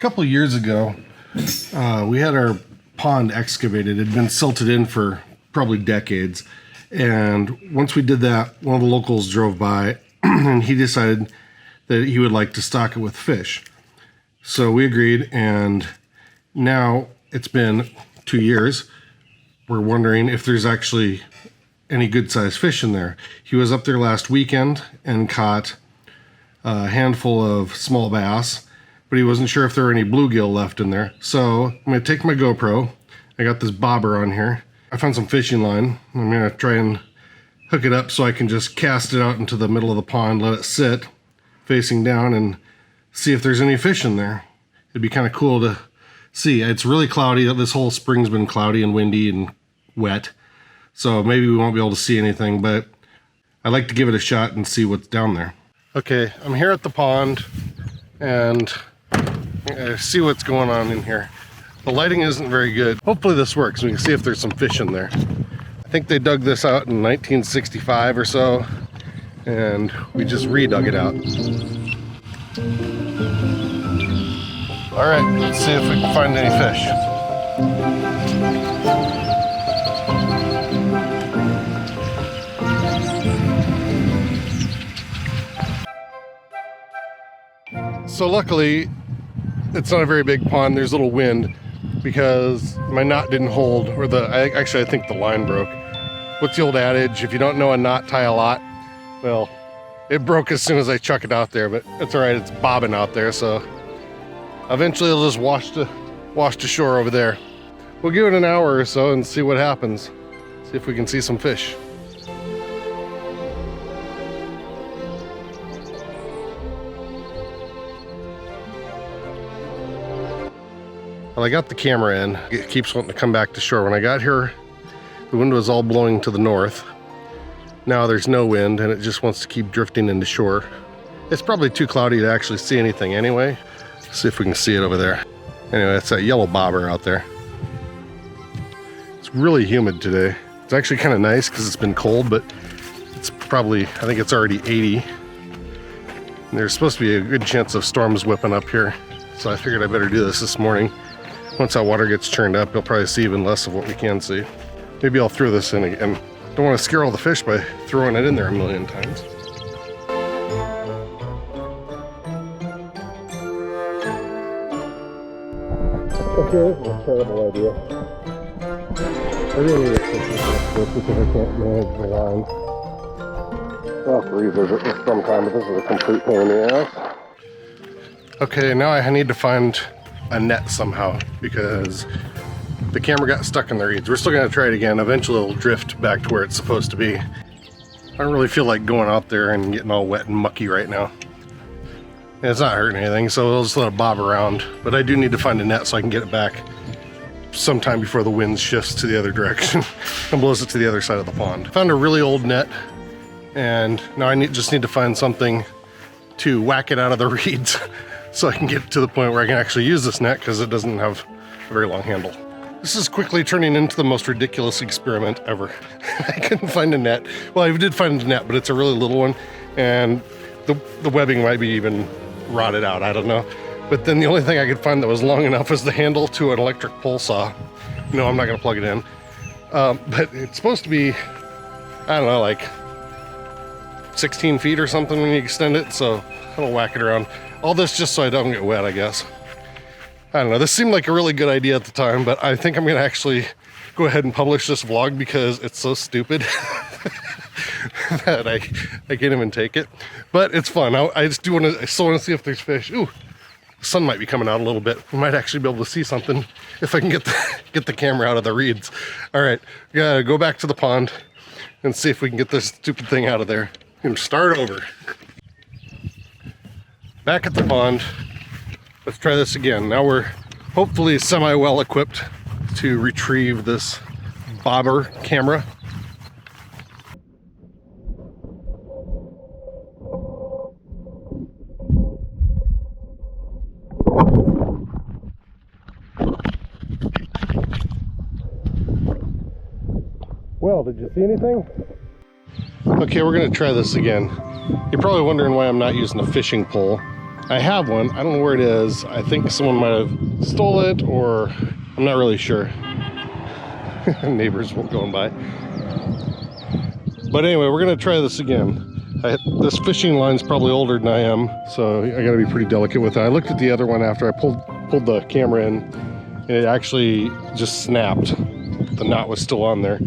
couple of years ago, we had our pond excavated. It had been silted in for probably decades. And once we did that, one of the locals drove by and he decided that he would like to stock it with fish. So we agreed, and now it's been 2 years. We're wondering if there's actually any good sized fish in there. He was up there last weekend and caught a handful of small bass, but he wasn't sure if there were any bluegill left in there. So I'm gonna take my GoPro. I got this bobber on here. I found some fishing line. I'm gonna try and hook it up so I can just cast it out into the middle of the pond, let it sit facing down, and see if there's any fish in there. It'd be kind of cool to see. It's really cloudy. This whole spring's been cloudy and windy and wet, so maybe we won't be able to see anything, but I'd like to give it a shot and see what's down there. Okay, I'm here at the pond and see what's going on in here. The lighting isn't very good. Hopefully this works. We can see if there's some fish in there. I think they dug this out in 1965 or so, and we just redug it out. All right, let's see if we can find any fish. So luckily, it's not a very big pond. There's a little wind because my knot didn't hold, or I think the line broke. What's the old adage? If you don't know a knot, tie a lot. Well, it broke as soon as I chuck it out there, but it's all right. It's bobbing out there, so eventually it'll just wash to shore over there. We'll give it an hour or so and see what happens. See if we can see some fish. Well, I got the camera in. It keeps wanting to come back to shore. When I got here, the wind was all blowing to the north. Now there's no wind and it just wants to keep drifting into shore. It's probably too cloudy to actually see anything anyway. Let's see if we can see it over there. Anyway, it's that yellow bobber out there. It's really humid today. It's actually kind of nice because it's been cold, but it's probably, I think it's already 80. And there's supposed to be a good chance of storms whipping up here. So I figured I better do this morning. Once that water gets churned up, you'll probably see even less of what we can see. Maybe I'll throw this in again. Don't want to scare all the fish by throwing it in there a million times. Okay, this is a terrible idea. I really need to fix this because I can't manage the line. I'll have to revisit this sometime, but this is a complete pain in the ass. Okay, now I need to find a net somehow because the camera got stuck in the reeds. We're still gonna try it again. Eventually it'll drift back to where it's supposed to be. I don't really feel like going out there and getting all wet and mucky right now. And it's not hurting anything, so we'll just let it bob around. But I do need to find a net so I can get it back sometime before the wind shifts to the other direction and blows it to the other side of the pond. I found a really old net, and now I just need to find something to whack it out of the reeds so I can get to the point where I can actually use this net because it doesn't have a very long handle. This is quickly turning into the most ridiculous experiment ever. I couldn't find a net. Well, I did find a net, but it's a really little one, and the webbing might be even rotted out, I don't know. But then the only thing I could find that was long enough was the handle to an electric pole saw. No, I'm not gonna plug it in. But it's supposed to be, I don't know, like 16 feet or something when you extend it, so I'll whack it around. All this just so I don't get wet, I guess. I don't know, this seemed like a really good idea at the time, but I think I'm gonna actually go ahead and publish this vlog because it's so stupid that I can't even take it. But it's fun. I still want to see if there's fish. Ooh, the sun might be coming out a little bit. We might actually be able to see something if I can get the camera out of the reeds. All right, we gotta go back to the pond and see if we can get this stupid thing out of there and start over. Back at the pond. Let's try this again. Now we're hopefully semi-well equipped to retrieve this bobber camera. Well, did you see anything? Okay, we're gonna try this again. You're probably wondering why I'm not using a fishing pole. I have one. I don't know where it is. I think someone might have stole it, or I'm not really sure. Neighbors going by. But anyway, we're gonna try this again. This fishing line's probably older than I am, so I gotta be pretty delicate with it. I looked at the other one after I pulled the camera in, and it actually just snapped. The knot was still on there.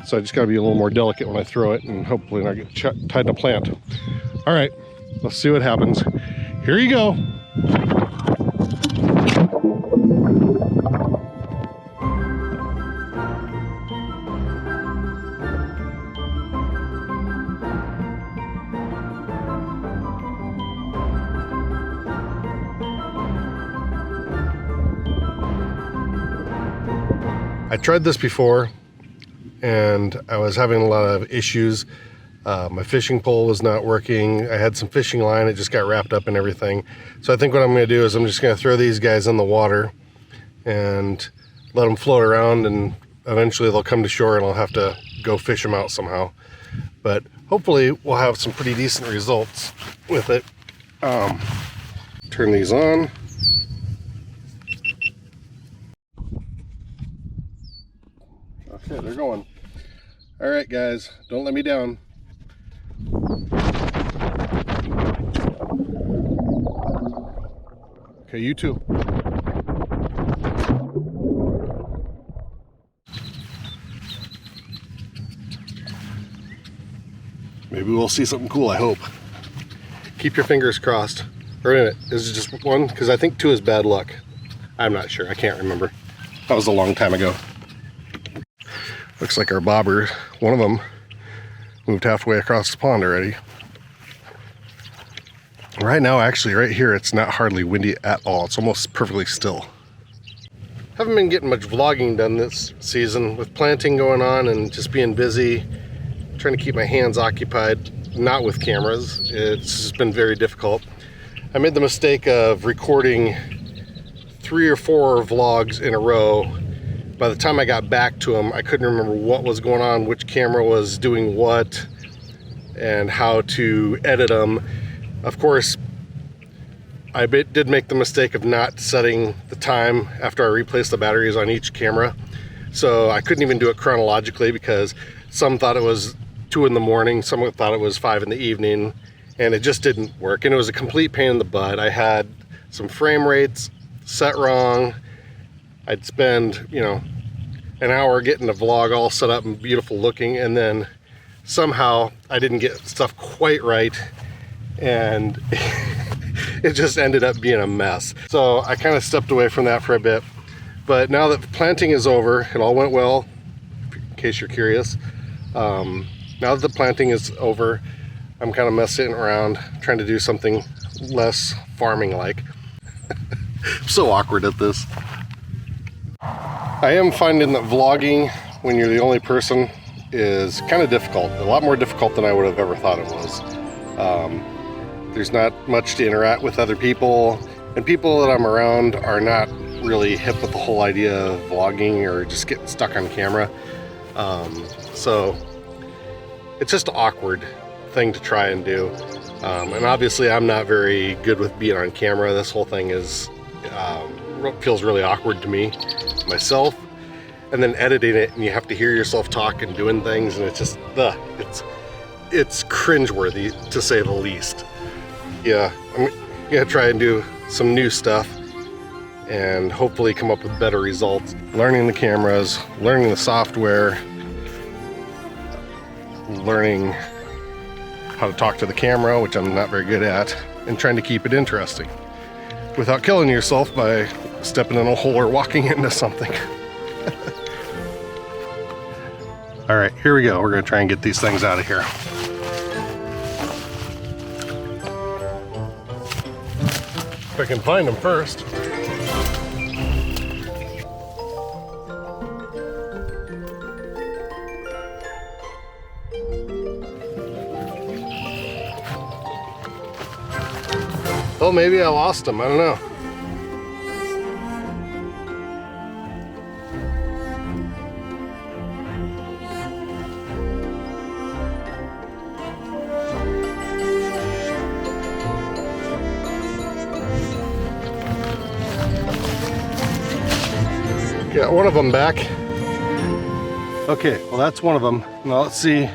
So I just gotta be a little more delicate when I throw it, and hopefully not get tied in a plant. All right, let's see what happens. Here you go. I tried this before, and I was having a lot of issues. My fishing pole was not working. I had some fishing line, it just got wrapped up in everything. So I think what I'm gonna do is I'm just gonna throw these guys in the water and let them float around, and eventually they'll come to shore and I'll have to go fish them out somehow. But hopefully we'll have some pretty decent results with it. Turn these on. Okay, they're going. All right, guys, don't let me down. Okay, you too. Maybe we'll see something cool, I hope. Keep your fingers crossed. Or in it, is it just one? Because I think two is bad luck. I'm not sure, I can't remember. That was a long time ago. Looks like our bobber, one of them, moved halfway across the pond already. Right now, actually, right here, it's not hardly windy at all. It's almost perfectly still. Haven't been getting much vlogging done this season with planting going on and just being busy, trying to keep my hands occupied, not with cameras. It's just been very difficult. I made the mistake of recording 3 or 4 vlogs in a row. By the time I got back to them, I couldn't remember what was going on, which camera was doing what, and how to edit them. Of course, I did make the mistake of not setting the time after I replaced the batteries on each camera. So I couldn't even do it chronologically, because some thought it was 2 in the morning, some thought it was 5 in the evening, and it just didn't work. And it was a complete pain in the butt. I had some frame rates set wrong. I'd spend, you know, an hour getting the vlog all set up and beautiful looking, and then somehow I didn't get stuff quite right, and it just ended up being a mess. So I kind of stepped away from that for a bit. But now that planting is over, it all went well, in case you're curious. Now that the planting is over, I'm kind of messing around, trying to do something less farming-like. I'm so awkward at this. I am finding that vlogging when you're the only person is kind of difficult, a lot more difficult than I would have ever thought it was. There's not much to interact with other people, and people that I'm around are not really hip with the whole idea of vlogging or just getting stuck on camera. So it's just an awkward thing to try and do. And obviously I'm not very good with being on camera. This whole thing is feels really awkward to me myself, and then editing it, and you have to hear yourself talk and doing things, and it's just it's cringeworthy, to say the least. Yeah, I'm gonna try and do some new stuff and hopefully come up with better results. Learning the cameras, learning the software, learning how to talk to the camera, which I'm not very good at, and trying to keep it interesting without killing yourself by stepping in a hole or walking into something. All right, here we go. We're gonna try and get these things out of here. If I can find them first. Well, maybe I lost them, I don't know. Got one of them back. Okay, well that's one of them. Now let's see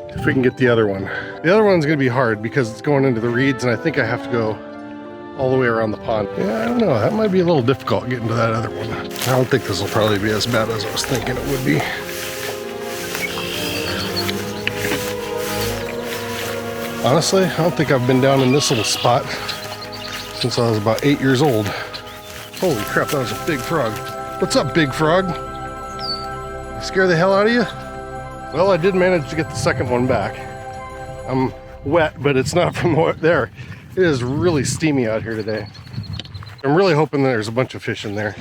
if we can get the other one. The other one's gonna be hard because it's going into the reeds and I think I have to go all the way around the pond. Yeah, I don't know, that might be a little difficult getting to that other one. I don't think this will probably be as bad as I was thinking it would be. Honestly, I don't think I've been down in this little spot since I was about 8 years old. Holy crap, that was a big frog. What's up, big frog? Scare the hell out of you? Well, I did manage to get the second one back. I'm wet, but it's not from there. It is really steamy out here today. I'm really hoping there's a bunch of fish in there.